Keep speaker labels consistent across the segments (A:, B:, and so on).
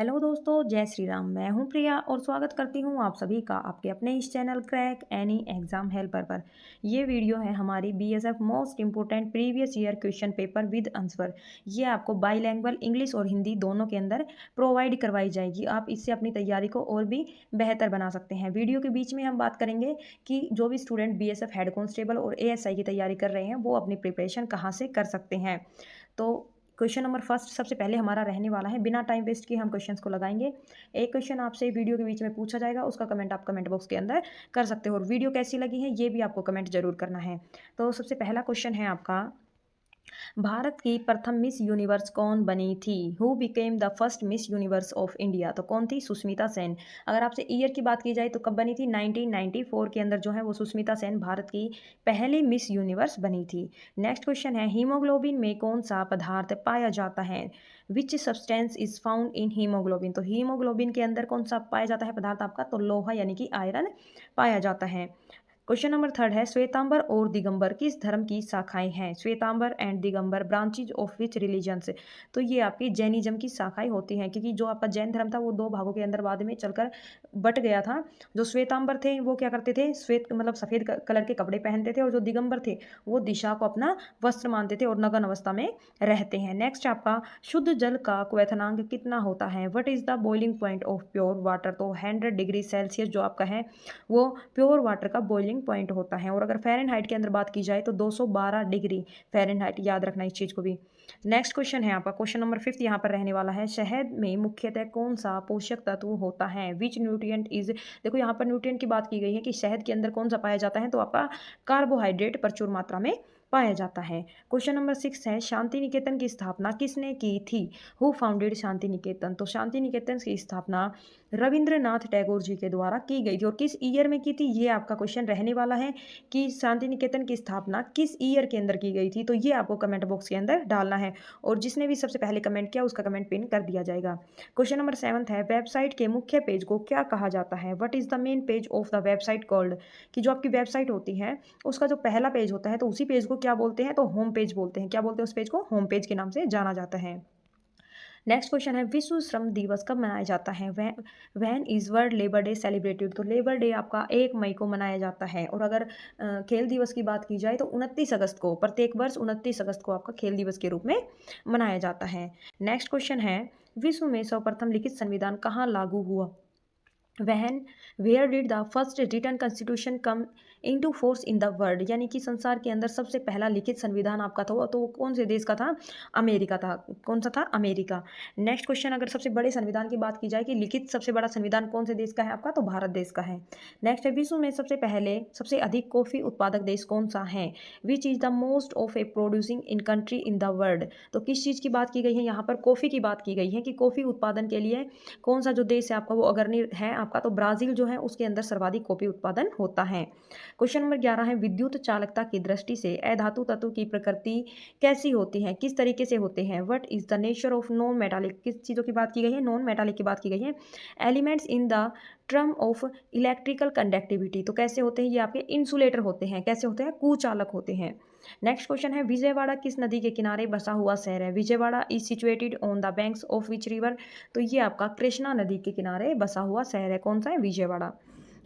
A: Hello दोस्तों, जय श्री राम। मैं हूं प्रिया और स्वागत करती हूं आप सभी का आपके अपने इस channel crack any exam helper पर। ये वीडियो है हमारी BSF most important previous year question paper with answer. ये आपको बाईलैंग्वेज इंग्लिश और हिंदी दोनों के अंदर प्रोवाइड करवाई जाएगी। आप इससे अपनी तैयारी को और भी बेहतर बना सकते हैं। वीडियो के बीच में हम बात करेंगे कि जो भी स्टूडेंट बीएसएफ हेड कांस्टेबल और एएसआई की तैयारी कर रहे हैं वो अपनी प्रिपरेशन कहाँ से कर सकते हैं। तो क्वेश्चन नंबर फर्स्ट सबसे पहले हमारा रहने वाला है, बिना टाइम वेस्ट किए हम क्वेश्चंस को लगाएंगे। एक क्वेश्चन आपसे वीडियो के बीच में पूछा जाएगा, उसका कमेंट आप कमेंट बॉक्स के अंदर कर सकते हो और वीडियो कैसी लगी है ये भी आपको कमेंट जरूर करना है। तो सबसे पहला क्वेश्चन है आपका, भारत की प्रथम मिस यूनिवर्स कौन बनी थी? Who became the first miss universe of India? तो कौन थी? सुष्मिता सेन। अगर आपसे ईयर की बात की जाए तो कब बनी थी? 1994 के अंदर जो है वो सुष्मिता सेन भारत की पहली मिस यूनिवर्स बनी थी। नेक्स्ट क्वेश्चन है, हीमोग्लोबिन में कौन सा पदार्थ पाया जाता है? Which substance is found in haemoglobin? तो हीमोग्लोबिन के अंदर कौन सा पाया जाता है पदार्थ आपका? तो लोहा यानी कि आयरन पाया जाता है। क्वेश्चन नंबर थर्ड है, श्वेतांबर और दिगंबर किस धर्म की शाखाएं हैं? Shwetambar and Digambar branches of which religions? तो ये आपकी जैनिज्म की शाखाएं होती हैं, क्योंकि जो आपका जैन धर्म था वो दो भागों के अंदर बाद में चलकर बट गया था। जो श्वेतांबर थे वो क्या करते थे? श्वेत मतलब सफेद कलर के कपड़े पहनते थे, और जो दिगंबर थे वो दिशा को अपना वस्त्र मानते थे और नग्न अवस्था में रहते हैं। नेक्स्ट आपका, शुद्ध जल का क्वथनांक कितना होता है? What is the boiling point of pure water? तो 100 डिग्री सेल्सियस जो आपका है वो प्योर वाटर का बॉइलिंग पॉइंट होता है। और अगर फ़ारेनहाइट के अंदर बात की जाए तो 212 डिग्री फ़ारेनहाइट, याद रखना इस चीज़ को भी। नेक्स्ट क्वेश्चन है आपका, क्वेश्चन नंबर 5 यहाँ पर रहने वाला है, शहद में मुख्यतः कौन सा पोषक तत्व होता है? विच न्यूट्रिएंट इज? देखो यहाँ पर न्यूट्रिएंट की बात की गई है कि शहद के अंदर कौन सा पाया जाता है, तो आपका कार्बोहाइड्रेट प्रचुर मात्रा में पाया जाता है। क्वेश्चन नंबर 6 है, शांति निकेतन की स्थापना किसने की थी? Who founded Shanti Niketan? तो शांति निकेतन की स्थापना रविंद्रनाथ टैगोर जी के द्वारा की गई थी। और किस ईयर में की थी, ये आपका क्वेश्चन रहने वाला है कि शांति निकेतन की स्थापना किस ईयर के अंदर की गई थी, तो ये आपको कमेंट बॉक्स के अंदर डालना है और जिसने भी सबसे पहले कमेंट किया उसका कमेंट पिन कर दिया जाएगा। क्वेश्चन नंबर 7 है, वेबसाइट के मुख्य पेज को क्या कहा जाता है? What is the main page of the website called? कि जो आपकी वेबसाइट होती है उसका जो पहला पेज होता है तो उसी पेज को क्या बोलते हैं? तो होम पेज बोलते हैं। क्या बोलते हैं उस पेज को? होम पेज के नाम से जाना जाता है। नेक्स्ट क्वेश्चन है, विश्व श्रम दिवस कब मनाया जाता है? When is world labour day celebrated? तो लेबर डे आपका 1 मई को मनाया जाता है। और अगर खेल दिवस की बात की जाए तो 29 अगस्त को, प्रत्येक वर्ष 29 अगस्त को आपका खेल दिवस के रूप में मनाया जाता है। नेक्स्ट क्वेश्चन है, विश्व में सर्वप्रथम लिखित संविधान कहाँ लागू हुआ? When where did the first written constitution come into force in the world? यानी कि संसार के अंदर सबसे पहला लिखित संविधान आपका था तो वो कौन से देश का था? अमेरिका था। कौन सा था? अमेरिका। नेक्स्ट क्वेश्चन, अगर सबसे बड़े संविधान की बात की जाए कि लिखित सबसे बड़ा संविधान कौन से देश का है आपका? तो भारत देश का है। नेक्स्ट है, विश्व में सबसे अधिक कॉफी उत्पादक देश कौन सा है? Which is the most of A producing in country in the world? तो किस चीज़ की बात की गई है यहाँ पर? कॉफ़ी की बात की गई है कि कॉफ़ी उत्पादन के लिए कौन सा जो देश है आपका वो अग्रणी है आपका? तो ब्राज़ील जो है उसके अंदर सर्वाधिक कॉफ़ी उत्पादन होता है। क्वेश्चन नंबर 11 है, विद्युत चालकता की दृष्टि से अधातु तत्व की प्रकृति कैसी होती है? किस तरीके से होते हैं? What is the nature of non metallic? किस चीज़ों की बात की गई है? नॉन मेटालिक की बात की गई है। Elements in the term of electrical conductivity, तो कैसे होते हैं? ये आपके इंसुलेटर होते हैं। कैसे होते हैं? कुचालक होते हैं। नेक्स्ट क्वेश्चन है, विजयवाड़ा किस नदी के किनारे बसा हुआ शहर है? Vijayawada is situated on the banks of which river? तो ये आपका कृष्णा नदी के किनारे बसा हुआ शहर है। कौन सा है? विजयवाड़ा।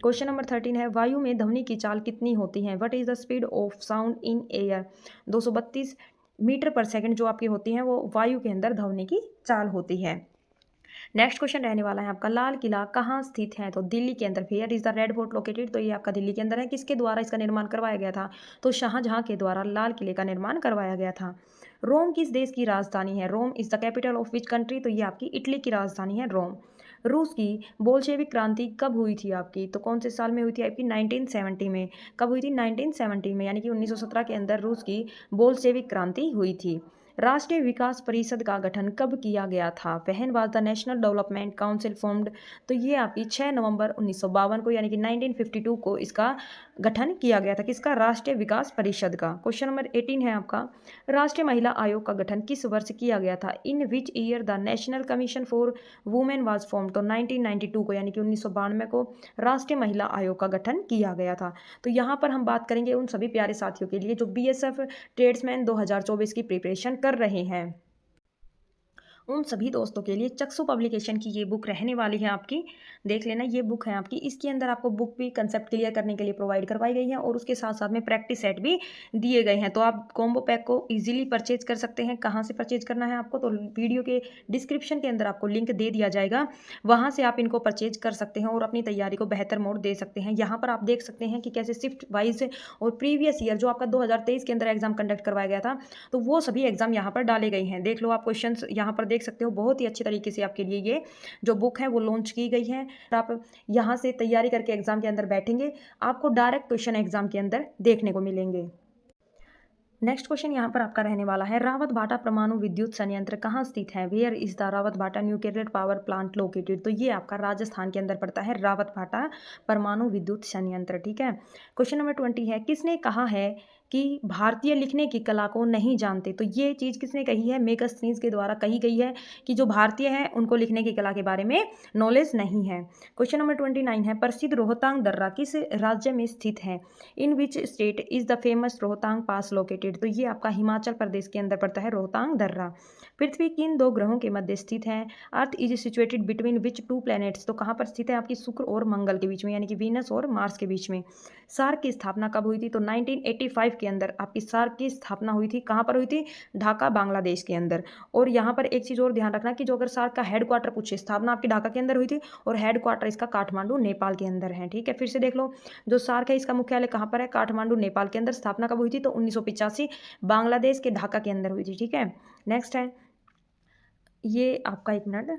A: क्वेश्चन नंबर 13 है, वायु में ध्वनि की चाल कितनी होती है? What is the speed of sound in air? 232 metre पर सेकंड जो आपकी होती है वो वायु के अंदर ध्वनि की चाल होती है। नेक्स्ट क्वेश्चन रहने वाला है आपका, लाल किला कहाँ स्थित है? तो दिल्ली के अंदर। Where is the Red Fort located? तो ये आपका दिल्ली के अंदर है। किसके द्वारा इसका निर्माण करवाया गया था? तो शाहजहां के द्वारा लाल किले का निर्माण करवाया गया था। रोम किस देश की राजधानी है? Rome is the capital of which country? तो ये आपकी इटली की राजधानी है रोम। रूस की बोल्शेविक क्रांति कब हुई थी आपकी? तो कौन से साल में हुई थी आपकी? 1970 में। कब हुई थी? 1970 में, यानी कि 1917 के अंदर रूस की बोल्शेविक क्रांति हुई थी। राष्ट्रीय विकास परिषद का गठन कब किया गया था? When was the national development council formed? तो ये आपकी 6 नवंबर 1952 को, यानी कि 1952 को इसका गठन किया गया था। किसका? राष्ट्रीय विकास परिषद का। क्वेश्चन नंबर 18 है आपका, राष्ट्रीय महिला आयोग का गठन किस वर्ष किया गया था? In which year the national commission for women was formed? तो 1992 को, यानी कि 1992 को राष्ट्रीय महिला आयोग का गठन किया गया था। तो यहाँ पर हम बात करेंगे उन सभी प्यारे साथियों के लिए जो बीएसएफ ट्रेड्समैन 2024 की प्रिपरेशन कर रहे हैं उन सभी दोस्तों के लिए चक्षु पब्लिकेशन की ये बुक रहने वाली है आपकी। देख लेना, ये बुक है आपकी। इसके अंदर आपको बुक भी कंसेप्ट क्लियर करने के लिए प्रोवाइड करवाई गई है और उसके साथ-साथ में प्रैक्टिस सेट भी दिए गए हैं। तो आप कॉम्बो पैक को ईज़िली परचेज़ कर सकते हैं। कहाँ से परचेज़ करना है आपको? तो वीडियो के डिस्क्रिप्शन के अंदर आपको लिंक दे दिया जाएगा। वहाँ से आप इनको परचेज़ कर सकते हैं और अपनी तैयारी को बेहतर मोड़ दे सकते हैं। यहाँ पर आप देख सकते हैं कि कैसे शिफ्ट वाइज़ और प्रीवियस ईयर जो आपका 2023 के अंदर एग्ज़ाम कंडक्ट करवाया गया था, तो वो सभी एग्ज़ाम यहाँ पर डाले गए हैं। देख लो, आप क्वेश्चंस यहाँ पर देख सकते हो। बहुत ही अच्छे तरीके से आपके लिए ये जो बुक है वो लॉन्च की गई है। आप यहाँ से तैयारी करके एग्ज़ाम के अंदर बैठेंगे, आपको डायरेक्ट क्वेश्चन एग्ज़ाम के अंदर देखने को मिलेंगे। नेक्स्ट क्वेश्चन यहाँ पर आपका रहने वाला है, रावत भाटा परमाणु विद्युत संयंत्र कहाँ स्थित है? वेयर इज द रावत भाटा न्यूक्लियर पावर प्लांट लोकेटेड? तो ये आपका राजस्थान के अंदर पड़ता है, रावत भाटा परमाणु विद्युत संयंत्र। ठीक है। क्वेश्चन नंबर 20 है, किसने कहा है कि भारतीय लिखने की कला को नहीं जानते? तो ये चीज़ किसने कही है? मेगस्थनीज के द्वारा कही गई है कि जो भारतीय हैं उनको लिखने की कला के बारे में नॉलेज नहीं है। क्वेश्चन नंबर 29 है, प्रसिद्ध रोहतांग दर्रा किस राज्य में स्थित है? In which state is the famous Rohtang pass located? तो ये आपका हिमाचल प्रदेश के अंदर पड़ता है रोहतांग दर्रा। पृथ्वी किन दो ग्रहों के मध्य स्थित है? Earth is situated between which to planets? तो कहाँ पर स्थित है? आपकी शुक्र और मंगल के बीच में, यानी कि वीनस और मार्स के बीच में। सार्क की स्थापना कब हुई थी? तो 1985 के अंदर आपकी सार्क की स्थापना हुई थी। कहाँ पर हुई थी? ढाका, बांग्लादेश के अंदर। और यहाँ पर एक चीज़ और ध्यान रखना कि जो अगर सार्क का हेडक्वार्टर पूछे, स्थापना आपकी ढाका के अंदर हुई थी और हेडक्वार्टर इसका काठमांडू, नेपाल के अंदर है। ठीक है, फिर से देख लो, जो सार्क है इसका मुख्यालय कहाँ पर है? काठमांडू, नेपाल के अंदर। स्थापना कब हुई थी? तो 1985 बांग्लादेश के ढाका के अंदर हुई थी। ठीक है। नेक्स्ट है, ये आपका एक मिनट,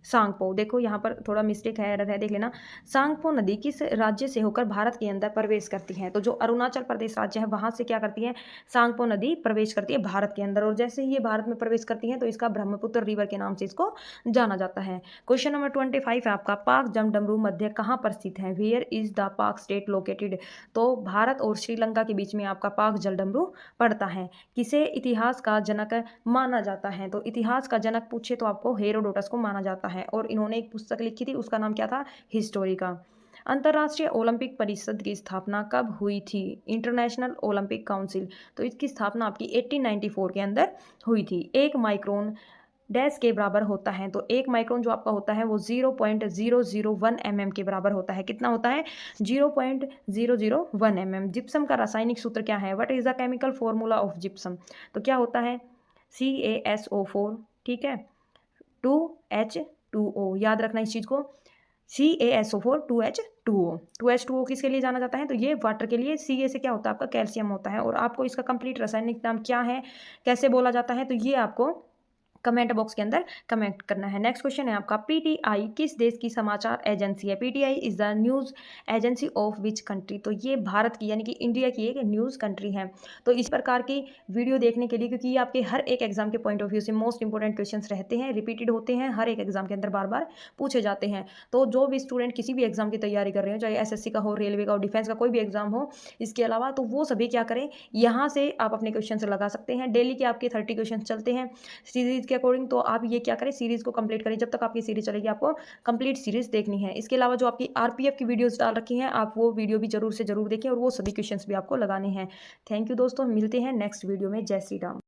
A: सांगपो। देखो यहाँ पर थोड़ा मिस्टेक है, एरर है, देख लेना। सांगपो नदी किस राज्य से होकर भारत के अंदर प्रवेश करती है? तो जो अरुणाचल प्रदेश राज्य है वहाँ से क्या करती है? सांगपो नदी प्रवेश करती है भारत के अंदर। और जैसे ही ये भारत में प्रवेश करती है तो इसका ब्रह्मपुत्र रिवर के नाम से इसको जाना जाता है। क्वेश्चन नंबर 25 है आपका, पाक जमडमरू मध्य कहाँ पर स्थित है? वेयर इज द पाक स्टेट लोकेटेड? तो भारत और श्रीलंका के बीच में आपका पाक जलडमरू पड़ता है। किसे इतिहास का जनक माना जाता है? तो इतिहास का जनक पूछे तो आपको हेरोडोटस को माना जाता है और इन्होंने एक पुस्तक लिखी थी, उसका नाम क्या था? हिस्टोरिका। अंतर्राष्ट्रीय ओलंपिक परिषद की स्थापना कब हुई थी? International Olympic council. तो इसकी स्थापना आपकी 1894 के अंदर हुई थी। एक माइक्रोन डैश के बराबर होता है? तो एक माइक्रोन जो आपका होता है वो 0.001 mm के बराबर होता है। कितना होता है? 0.001 mm। जिप्सम का रासायनिक सूत्र क्या है? What is the chemical formula of gypsum? तो क्या होता है? CaSO4। ठीक है, 2H2O। याद रखना इस चीज़ को, CaSO4 2H2O। 2H2O किसके लिए जाना जाता है? तो ये वाटर के लिए। Ca से क्या होता है? आपका कैल्शियम होता है। और आपको इसका कंप्लीट रासायनिक नाम क्या है, कैसे बोला जाता है, तो ये आपको कमेंट बॉक्स के अंदर कमेंट करना है। नेक्स्ट क्वेश्चन है आपका, पीटीआई किस देश की समाचार एजेंसी है? PTI is the news agency of which country? तो ये भारत की, यानी कि इंडिया की एक न्यूज़ कंट्री है। तो इस प्रकार की वीडियो देखने के लिए, क्योंकि ये आपके हर एक एग्जाम के पॉइंट ऑफ व्यू से मोस्ट इंपॉर्टेंट क्वेश्चंस रहते हैं, रिपीटेड होते हैं, हर एक एग्जाम के अंदर बार बार पूछे जाते हैं। तो जो भी स्टूडेंट किसी भी एग्जाम की तैयारी कर रहे हो, चाहे एसएससी का हो, रेलवे का हो, डिफेंस का कोई भी एग्जाम हो, इसके अलावा, तो वो सभी क्या करें, यहाँ से आप अपने क्वेश्चन लगा सकते हैं। डेली के आपके 30 क्वेश्चन चलते हैं सीरीज के अकॉर्डिंग। तो आप ये क्या करें, सीरीज को कंप्लीट करें। जब तक आपकी सीरीज चलेगी आपको कंप्लीट सीरीज देखनी है। इसके अलावा जो आपकी आरपीएफ की वीडियोस डाल रखी हैं, आप वो वीडियो भी जरूर से जरूर देखें और वो सभी क्वेश्चंस भी आपको लगाने हैं। थैंक यू दोस्तों, मिलते हैं नेक्स्ट वीडियो में। जय श्री राम।